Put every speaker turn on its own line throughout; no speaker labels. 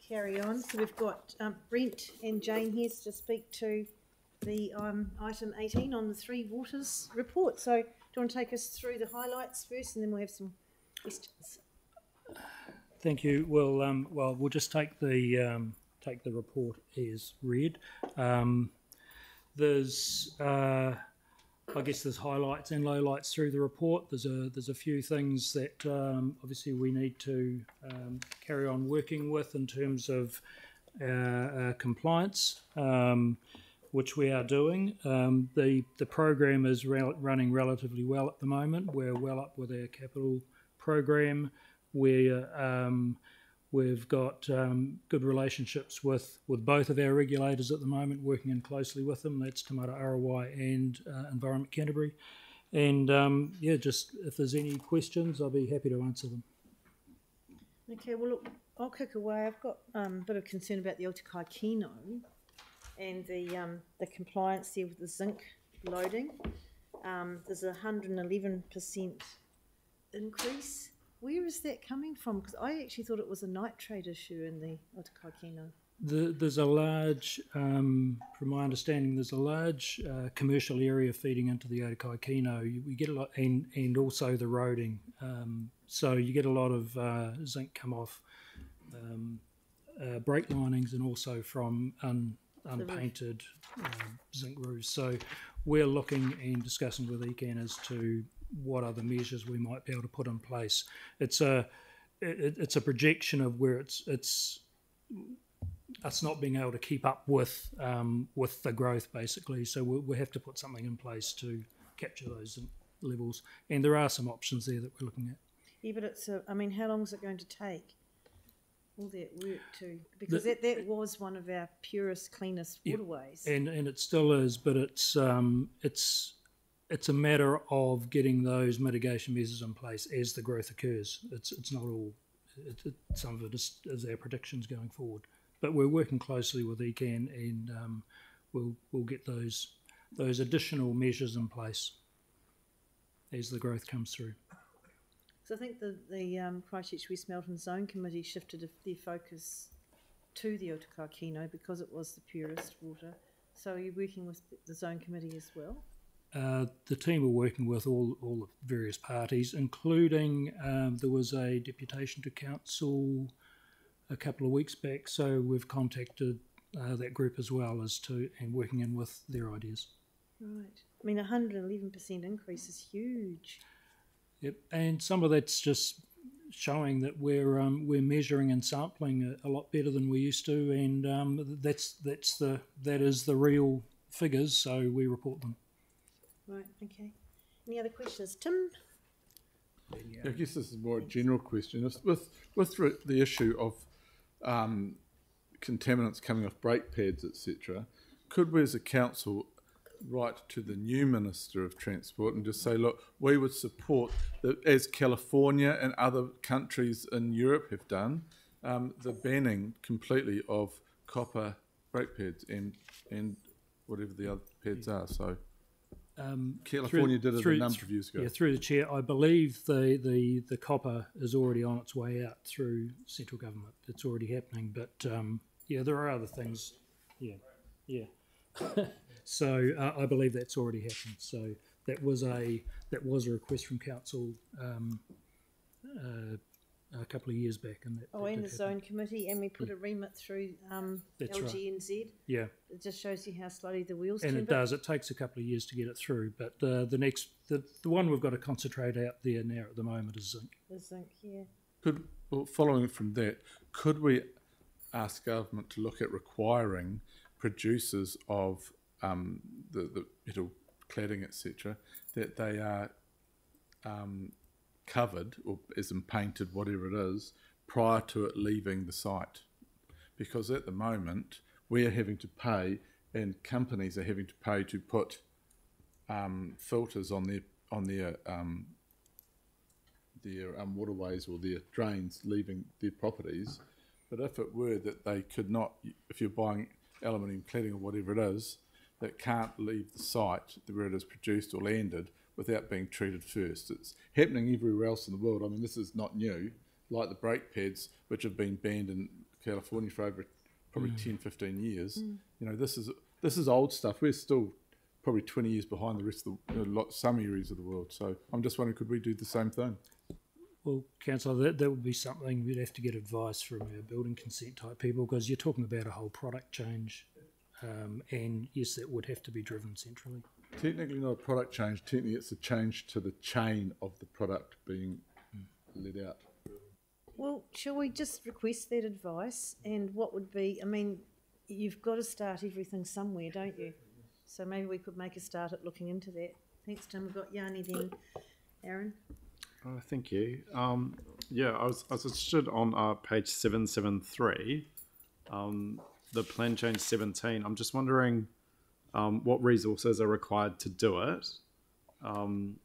carry on. So we've got Brent and Jane here to speak to the item 18 on the Three Waters report. So do you want to take us through the highlights first, and then we'll have some questions?
Thank you. Well, we'll just take the report as read. There's I guess there's highlights and lowlights through the report. There's a few things that obviously we need to carry on working with in terms of compliance, which we are doing. The program is running relatively well at the moment. We're well up with our capital program. We've got good relationships with both of our regulators at the moment, working in closely with them. That's Te Mara ROI and Environment Canterbury. And just if there's any questions, I'll be happy to answer them.
Okay, well, look, I'll kick away. I've got a bit of concern about the Aotekai Kino and the compliance there with the zinc loading. There's a 111% increase. Where is that coming from? Because I actually thought it was a nitrate issue in the Aotekai Kino.
There's a large, from my understanding, there's a large commercial area feeding into the Aotekai Kino. We get a lot, and also the roading. So you get a lot of zinc come off brake linings and also from unpainted zinc roofs. So we're looking and discussing with ECAN as to what other measures we might be able to put in place. It's a projection of where it's us not being able to keep up with the growth, basically. So we have to put something in place to capture those levels, and there are some options there that we're looking at.
Yeah, but it's I mean, how long is it going to take? All that work to, because that was one of our purest, cleanest waterways. And
it still is, but it's a matter of getting those mitigation measures in place as the growth occurs. It's not all. Some of it is our predictions going forward, but we're working closely with ECAN, and we'll get those additional measures in place as the growth comes through.
So I think the Christchurch West Melton Zone Committee shifted their focus to the Aotekai Kino because it was the purest water. So are you working with the Zone Committee as well?
The team are working with all the various parties, including there was a deputation to council a couple of weeks back, so we've contacted that group as well and working in with their ideas.
Right. I mean, 111% increase is huge.
Yep, and some of that's just showing that we're measuring and sampling a lot better than we used to, and that is the real figures, so we report them.
Right, okay. Any other questions? Tim?
I guess this is more a general question. With the issue of contaminants coming off brake pads, etc., could we as a council write to the new Minister of Transport and just say, look, we would support, as California and other countries in Europe have done, the banning completely of copper brake pads and whatever the other pads are. So California did it a number of years ago.
Yeah, through the chair, I believe the copper is already on its way out through central government. It's already happening, but there are other things. Yeah. So I believe that's already happened. So that was a request from council a couple of years back. And
in the Zone Committee, and we put a remit through LGNZ.
Right. Yeah.
It just shows you how slowly the wheels
turn.
And
it does. It takes a couple of years to get it through. But the one we've got to concentrate out there now at the moment is zinc.
The zinc, yeah.
Following from that, could we ask government to look at requiring producers of the metal cladding, etc., that they are covered, or as in painted, whatever it is, prior to it leaving the site? Because at the moment we are having to pay, and companies are having to pay to put filters on their waterways or their drains leaving their properties. But if it were that they could not, if you're buying aluminium cladding or whatever it is, that can't leave the site where it is produced or landed without being treated first. It's happening everywhere else in the world. I mean, this is not new, like the brake pads, which have been banned in California for over probably 10, 15 years. You know, this is old stuff. We're still probably 20 years behind the rest of some areas of the world. So I'm just wondering, could we do the same thing?
Well, Councillor, that would be something we'd have to get advice from our building consent type people, because you're talking about a whole product change, and yes, that would have to be driven centrally.
Technically not a product change, technically it's a change to the chain of the product being let out.
Well, shall we just request that advice? And what would be, I mean, you've got to start everything somewhere, don't you? So maybe we could make a start at looking into that. Thanks, Tim. We've got Yanni then. Aaron?
Thank you. Yeah, I was interested on page 773, the plan change 17. I'm just wondering what resources are required to do it, and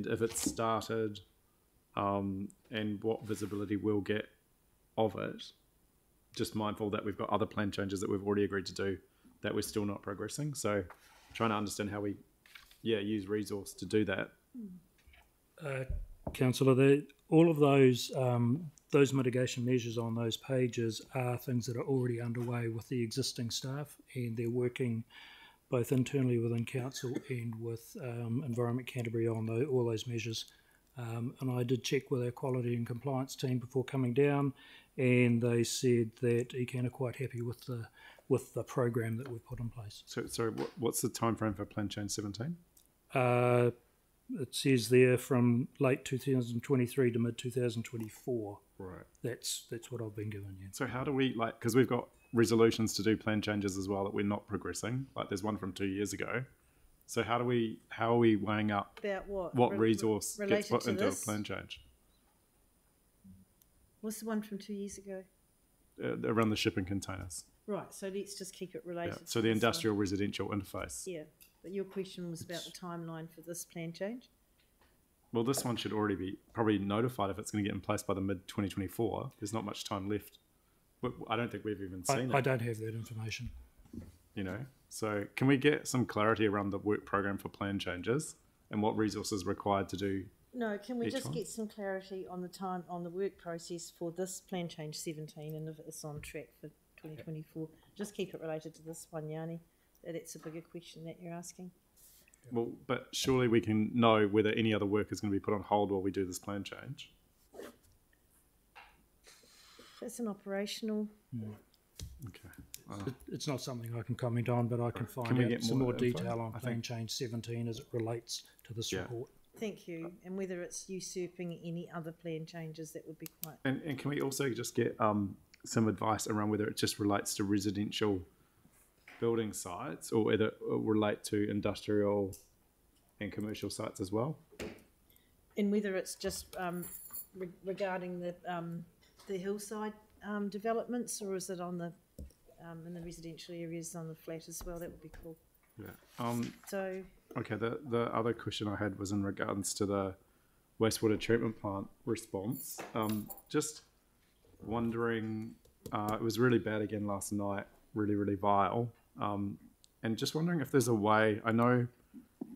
if it's started, and what visibility we'll get of it. Just mindful that we've got other plan changes that we've already agreed to do that we're still not progressing. So trying to understand how we use resource to do that.
Councillor, all of those mitigation measures on those pages are things that are already underway with the existing staff, and they're working both internally within council and with Environment Canterbury on all those measures. And I did check with our quality and compliance team before coming down, and they said that ECAN are quite happy with the program that we've put in place.
So, sorry, what's the time frame for plan change 17?
It says there from late 2023 to mid 2024.
Right.
That's what I've been given. Yeah.
So how do we, because we've got resolutions to do plan changes as well that we're not progressing. Like there's one from 2 years ago. So how are we weighing up
About what?
What resource gets put
to
into
this?
a plan change?
What's the one from 2 years ago?
Around the shipping containers.
Right, so let's just keep it related.
Yeah. So the industrial residential interface.
Yeah, but your question was about the timeline for this plan change?
Well, this one should already be probably notified if it's going to get in place by the mid 2024. There's not much time left. I don't think we've even seen it.
I don't have that information.
You know, so can we get some clarity around the work program for plan changes and what resources are required to do?
No, can we just
one?
get some clarity on the work process for this plan change 17 and if it's on track for 2024? Just keep it related to this one, Yanni. That's a bigger question that you're asking.
Well, but surely we can know whether any other work is going to be put on hold while we do this plan change.
That's an operational.
Okay.
It's not something I can comment on, but I can find
we
out
get
some
more
more
info?
detail on
I
plan
think-
change 17 as it relates to this
Yeah.
report.
Thank you. And whether it's usurping any other plan changes, that would be quite.
And can we also just get some advice around whether it just relates to residential building sites or whether it will relate to industrial and commercial sites as well?
And whether it's just regarding the hillside developments, or is it on the in the residential areas on the flat as well? That would be cool.
Yeah.
So
Okay, the other question I had was in regards to the wastewater treatment plant response. Just wondering, it was really bad again last night, really, really vile. And just wondering if there's a way, I know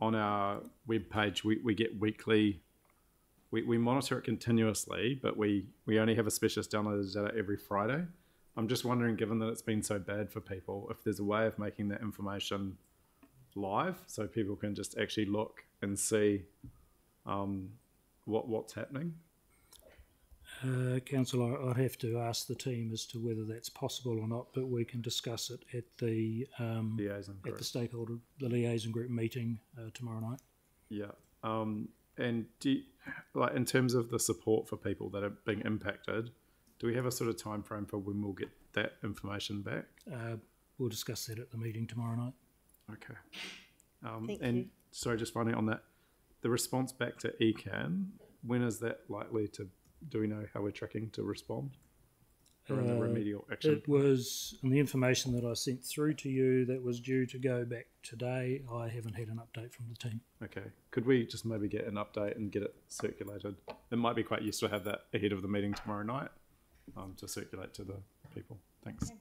on our webpage we get weekly, we monitor it continuously, but we only have a specialist download the data every Friday. I'm just wondering, given that it's been so bad for people, if there's a way of making that information live so people can just actually look and see what's happening.
Councillor, I'd have to ask the team as to whether that's possible or not, but we can discuss it at the
Liaison group.
the liaison group meeting tomorrow night.
Yeah. And like in terms of the support for people that are being impacted, do we have a sort of time frame for when we'll get that information back?
We'll discuss that at the meeting tomorrow night.
Okay.
Thank
and
you.
sorry, just finally on that, the response back to ECAN, when is that likely to, do we know how we're tracking to respond? Or in the remedial action?
It was, in the information that I sent through to you, that was due to go back today. I haven't had an update from the team.
Okay. Could we just maybe get an update and get it circulated? It might be quite useful to have that ahead of the meeting tomorrow night to circulate to the people. Thanks.
Okay.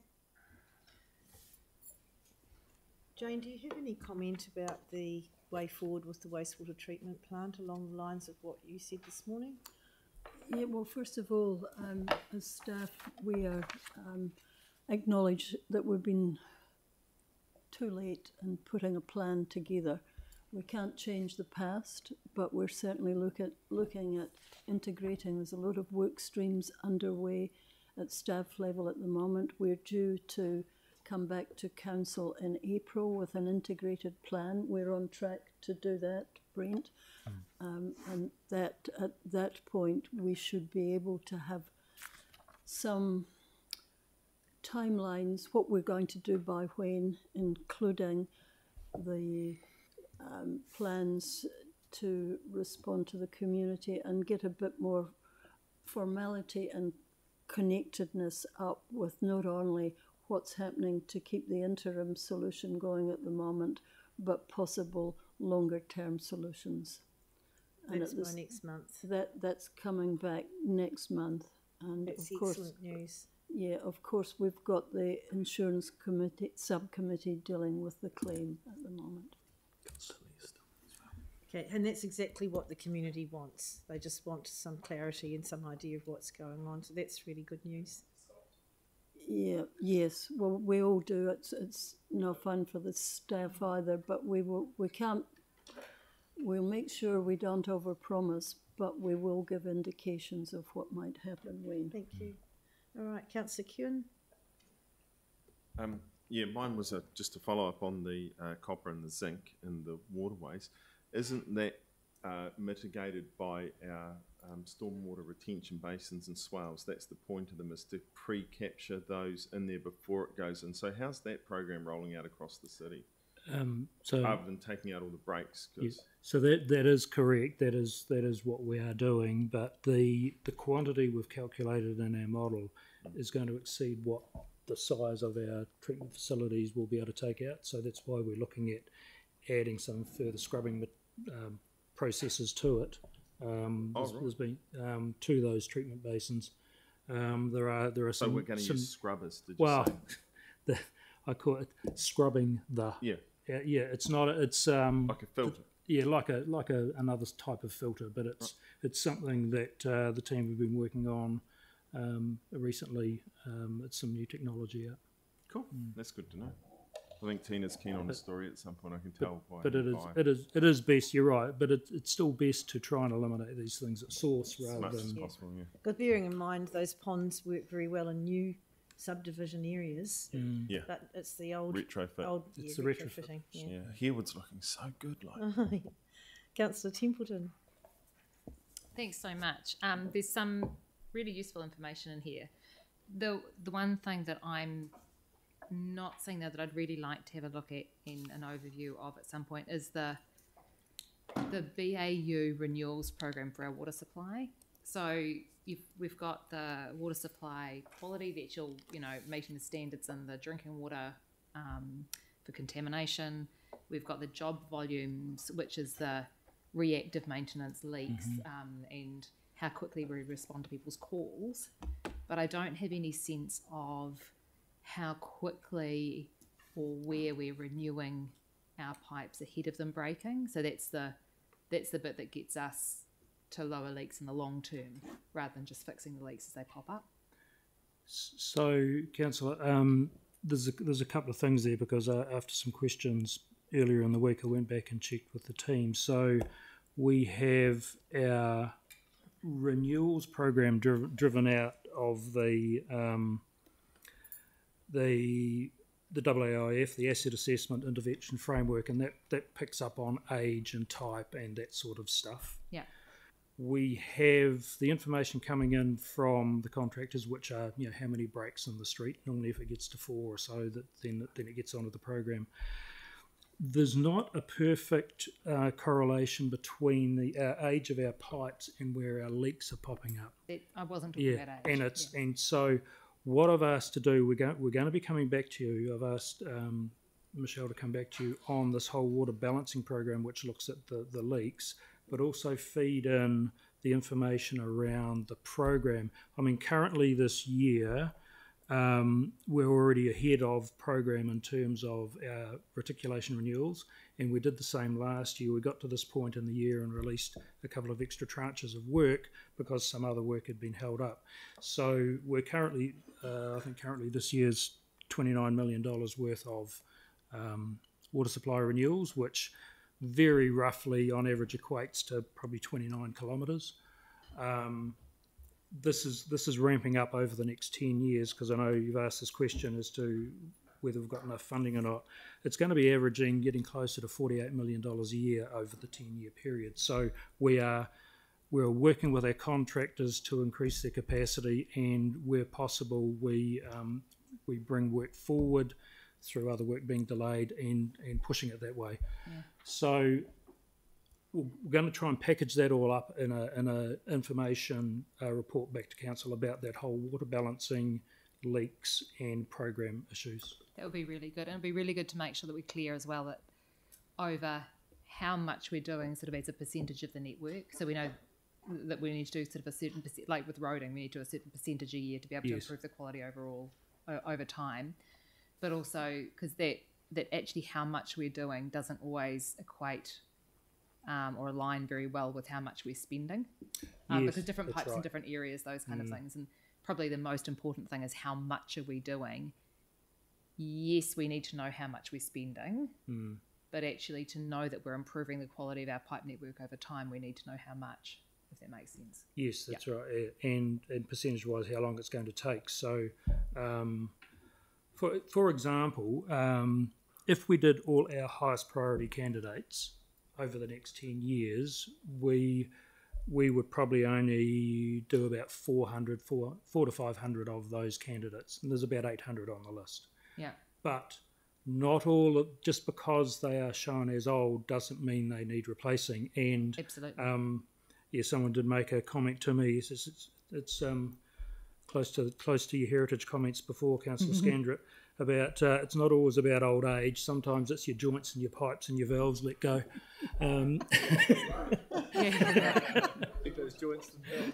Jane, do you have any comment about the way forward with the wastewater treatment plant along the lines of what you said this morning?
Yeah, well, first of all, as staff, we are acknowledge that we've been too late in putting a plan together. We can't change the past, but we're certainly looking at integrating. There's a lot of work streams underway at staff level at the moment. We're due to come back to council in April with an integrated plan. We're on track to do that, Brent. And that at that point we should be able to have some timelines, what we're going to do by when, including the plans to respond to the community and get a bit more formality and connectedness up with not only what's happening to keep the interim solution going at the moment, but possible longer term solutions.
That's by next month.
That's coming back next month, and
That's
of course,
excellent news.
yeah, of course, we've got the insurance committee subcommittee dealing with the claim at the moment.
Okay, and that's exactly what the community wants. They just want some clarity and some idea of what's going on. So that's really good news.
Yeah, yes. Well, we all do. It's no fun for the staff either, but we'll make sure we don't overpromise, but we will give indications of what might happen when.
Thank you. All right, Councillor Kewen.
Yeah, mine was just to follow up on the copper and the zinc in the waterways. Isn't that mitigated by our stormwater retention basins and swales? That's the point of them, is to pre-capture those in there before it goes in. So how's that program rolling out across the city? Other than taking out all the breaks?
Yeah, so that is correct. That is what we are doing. But the quantity we've calculated in our model is going to exceed what the size of our treatment facilities will be able to take out. So that's why we're looking at adding some further scrubbing processes to it. There's been to those treatment basins. There are
so
some.
We're going to use scrubbers. Did you
well,
say?
I call it scrubbing the.
Yeah.
Yeah. It's not. It's
like a filter.
like another type of filter, but it's something that the team have been working on recently. It's some new technology out.
Cool. That's good to know. I think Tina's keen on the story at some point. I can tell by.
But it is best. You're right. But it's still best to try and eliminate these things at source rather than.
Possible, yeah.
But bearing in mind those ponds work very well in new subdivision areas.
Yeah.
But it's the old
retrofit.
It's the
retrofitting.
Yeah. Hereward's looking so good. Like.
Councillor Templeton.
Thanks so much. There's some really useful information in here. The one thing that I'm not seeing there that I'd really like to have a look at in an overview of at some point is the BAU renewals program for our water supply. So we've got the water supply quality, the actual, meeting the standards in the drinking water for contamination. We've got the job volumes, which is the reactive maintenance leaks and how quickly we respond to people's calls. But I don't have any sense of how quickly or where we're renewing our pipes ahead of them breaking. So that's the bit that gets us to lower leaks in the long term, rather than just fixing the leaks as they pop up.
So, Councillor, there's a couple of things there, because after some questions earlier in the week, I went back and checked with the team. So we have our renewals program driven out of the WAIF, the Asset Assessment Intervention Framework, and that picks up on age and type and that sort of stuff.
Yeah.
We have the information coming in from the contractors, which are how many breaks in the street. Normally, if it gets to 4 or so, then it gets onto the program. There's not a perfect correlation between the age of our pipes and where our leaks are popping up.
I wasn't talking about age.
And so what I've asked to do, we're going to be coming back to you. I've asked Michelle to come back to you on this whole water balancing program, which looks at the leaks, but also feed in the information around the program. I mean, currently this year, we're already ahead of program in terms of our reticulation renewals, and we did the same last year. We got to this point in the year and released a couple of extra tranches of work because some other work had been held up. So we're currently, I think currently this year's $29 million worth of water supply renewals, which very roughly on average equates to probably 29 kilometres. This is ramping up over the next 10 years, because I know you've asked this question as to whether we've got enough funding or not. It's going to be averaging getting closer to $48 million a year over the 10-year period. So we're working with our contractors to increase their capacity, and where possible we bring work forward through other work being delayed and pushing it that way. Yeah. So we're going to try and package that all up in a information report back to council about that whole water balancing, leaks and program issues.
That would be really good, and it'd be really good to make sure that we're clear as well that over how much we're doing sort of as a percentage of the network. So we know that we need to do sort of a certain percent, like with roading, we need to do a certain percentage a year to be able to improve the quality overall over time. But also because that actually how much we're doing doesn't always equate or align very well with how much we're spending, because different pipes in different areas, those kind of things. And probably the most important thing is how much are we doing. Yes, we need to know how much we're spending, but actually to know that we're improving the quality of our pipe network over time, we need to know how much, if that makes sense.
Yes, that's right. And percentage-wise, how long it's going to take. So, for example, if we did all our highest priority candidates over the next 10 years, we would probably only do about 400 to 500 of those candidates, and there's about 800 on the list.
Yeah.
But not all, just because they are shown as old doesn't mean they need replacing. And
absolutely.
Someone did make a comment to me. It's close to your heritage comments before, Councillor Scandrett, about it's not always about old age. Sometimes it's your joints and your pipes and your valves let go.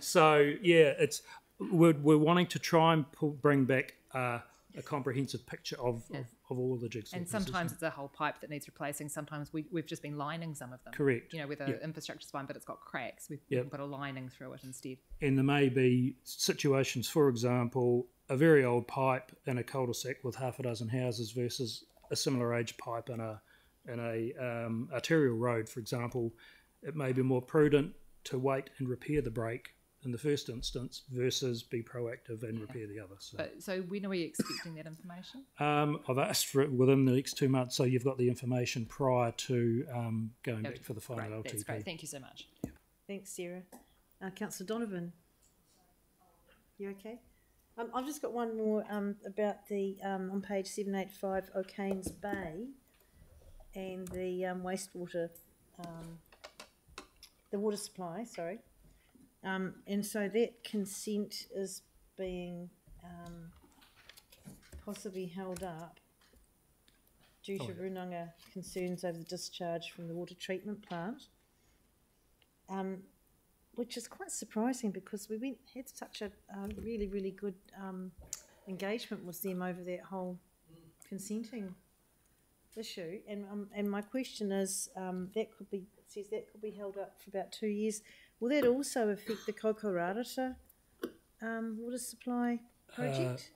So it's we're wanting to try and bring back a comprehensive picture of all of the jigsaw.
And sometimes it's a whole pipe that needs replacing. Sometimes we've just been lining some of them.
Correct.
Where the infrastructure's fine, but it's got cracks. We can put a lining through it instead. And
there may be situations, for example, a very old pipe in a cul-de-sac with half a dozen houses versus a similar age pipe in a arterial road, for example. It may be more prudent to wait and repair the break in the first instance versus be proactive and repair the other.
So when are we expecting that information?
I've asked for it within the next 2 months, so you've got the information prior to going back for the final LTP.
That's great. Thank you so much.
Yeah.
Thanks, Sarah. Councillor Donovan, you okay? I've just got one more about the on page 785 O'Kane's Bay and the wastewater, the water supply. Sorry. And so that consent is being possibly held up due to Runanga concerns over the discharge from the water treatment plant, which is quite surprising because we had such a really, really good engagement with them over that whole consenting issue. And my question is, that could be held up for about 2 years. Will that also affect the Kokorarata water supply project?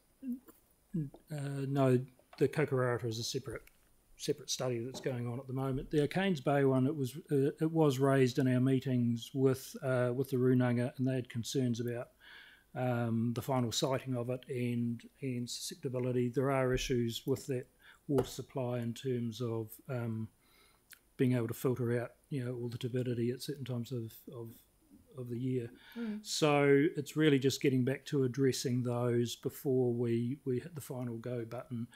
No, the Kokorarata is a separate study that's going on at the moment. The O'Kane's Bay one, it was raised in our meetings with the Runanga, and they had concerns about the final siting of it and susceptibility. There are issues with that water supply in terms of being able to filter out, all the turbidity at certain times of the year. So it's really just getting back to addressing those before we hit the final go button.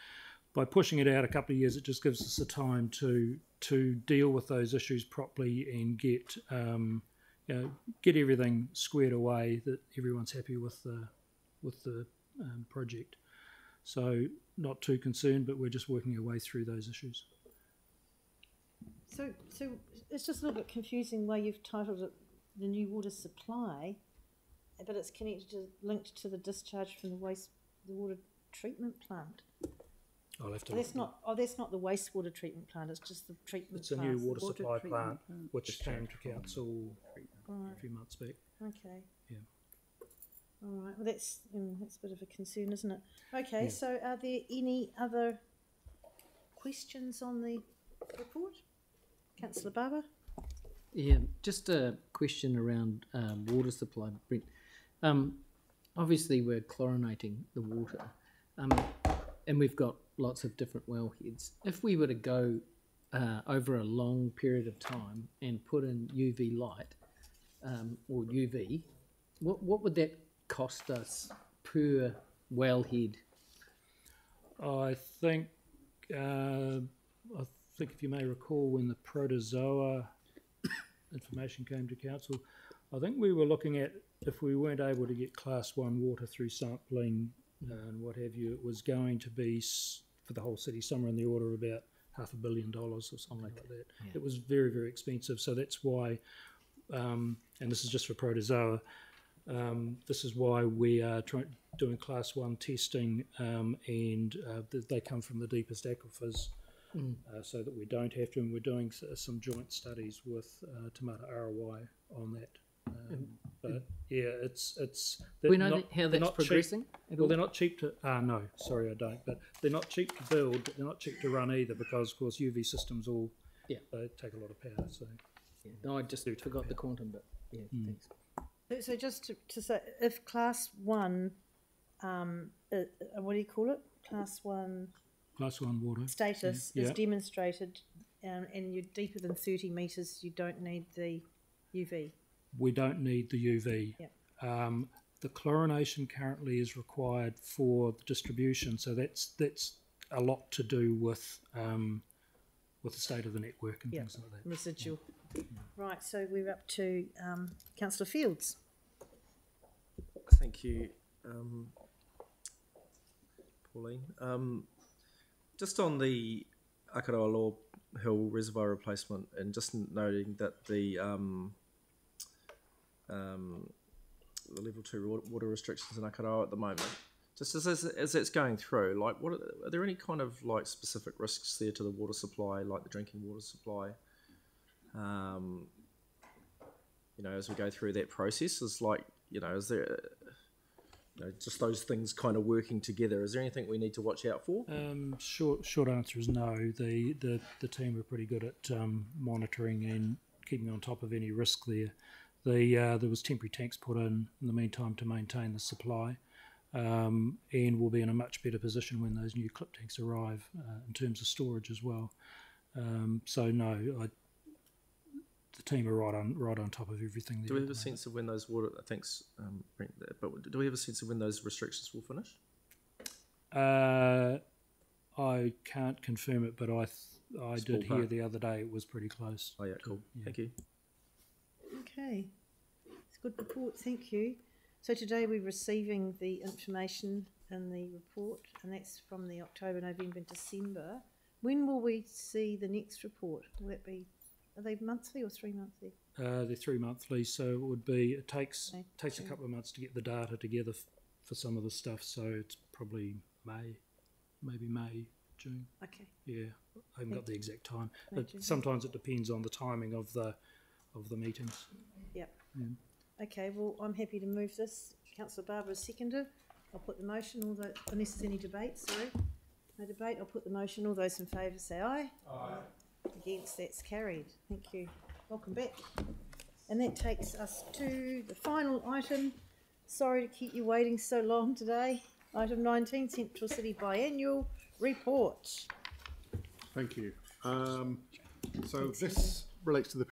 By pushing it out a couple of years, it just gives us the time to deal with those issues properly and get everything squared away that everyone's happy with the project. So not too concerned, but we're just working our way through those issues.
So it's just a little bit confusing the way you've titled it, the new water supply, but it's linked to the discharge from the water treatment plant.
I'll have to.
That's not. Oh, that's not the wastewater treatment plant. It's just the treatment.
It's a
plant.
new water
Water
supply
treatment
plant,
plant.
which came to council
Right.
a few months back.
Okay.
Yeah.
All right. Well, that's a bit of a concern, isn't it? Okay.
Yeah.
So, are there any other questions on the report, Councillor Barber?
Yeah, just a question around water supply, Brent. Obviously, we're chlorinating the water, and we've got lots of different wellheads. If we were to go over a long period of time and put in UV light or UV, what would that cost us per wellhead?
I think if you may recall, when the protozoa information came to council, I think we were looking at, if we weren't able to get class 1 water through sampling and what have you, it was going to be for the whole city somewhere in the order of about $500 million or something like that.
Yeah.
It was very, very expensive. So that's why, and this is just for protozoa, this is why we are doing class 1 testing, and they come from the deepest aquifers, so that we don't have to. And we're doing some joint studies with Tamata Arawai on that. But yeah, it's.
We know how that's progressing.
Well, they're not cheap to. No, sorry, I don't. But they're not cheap to build. But they're not cheap to run either, because of course UV systems all.
Yeah.
They take a lot of power. So.
Yeah. No, I just forgot the quantum, but yeah, thanks.
So just to say, if class 1, what do you call it? Class 1
water
status
Yeah.
is demonstrated, and you're deeper than 30 metres, you don't need the UV.
We don't need the UV.
Yep.
The chlorination currently is required for the distribution, so that's a lot to do with the state of the network and things like that.
Residual. Right, so we're up to Councillor Fields.
Thank you, Pauline. Just on the Akaroa Law Hill Reservoir replacement, and just noting that the level 2 water restrictions in Akaroa at the moment, just as it's going through, like, are there any kind of like specific risks there to the water supply, like the drinking water supply? As we go through that process, is there, just those things kind of working together? Is there anything we need to watch out for?
Short answer is no. The team are pretty good at monitoring and keeping on top of any risk there. There was temporary tanks put in the meantime to maintain the supply, and we'll be in a much better position when those new clip tanks arrive in terms of storage as well. So no, the team are right on top of everything.
Do we have a sense of when those water? Thanks, Brent. But do we have a sense of when those restrictions will finish?
I can't confirm it, but I did hear the other day it was pretty close.
Oh yeah, cool.
Yeah.
Thank you.
Okay, it's a good report, thank you. So today we're receiving the information in the report, and that's from the October, November, December. When will we see the next report? Will that be, are they monthly or 3 monthly?
They're 3 monthly, so it would be, it takes a couple of months to get the data together for some of the stuff, so it's probably maybe May, June.
Okay.
Yeah, I haven't got the exact time.
June.
Sometimes it depends on the timing of the meetings.
Yep.
Yeah.
Okay, well, I'm happy to move this. Councillor Barber is seconded. I'll put the motion, unless there's any debate, sorry. No debate, I'll put the motion. All those in favour say aye. Aye. Against, that's carried. Thank you. Welcome back. And that takes us to the final item. Sorry to keep you waiting so long today. Item 19, Central City Biannual Report.
Thank you. So this relates to the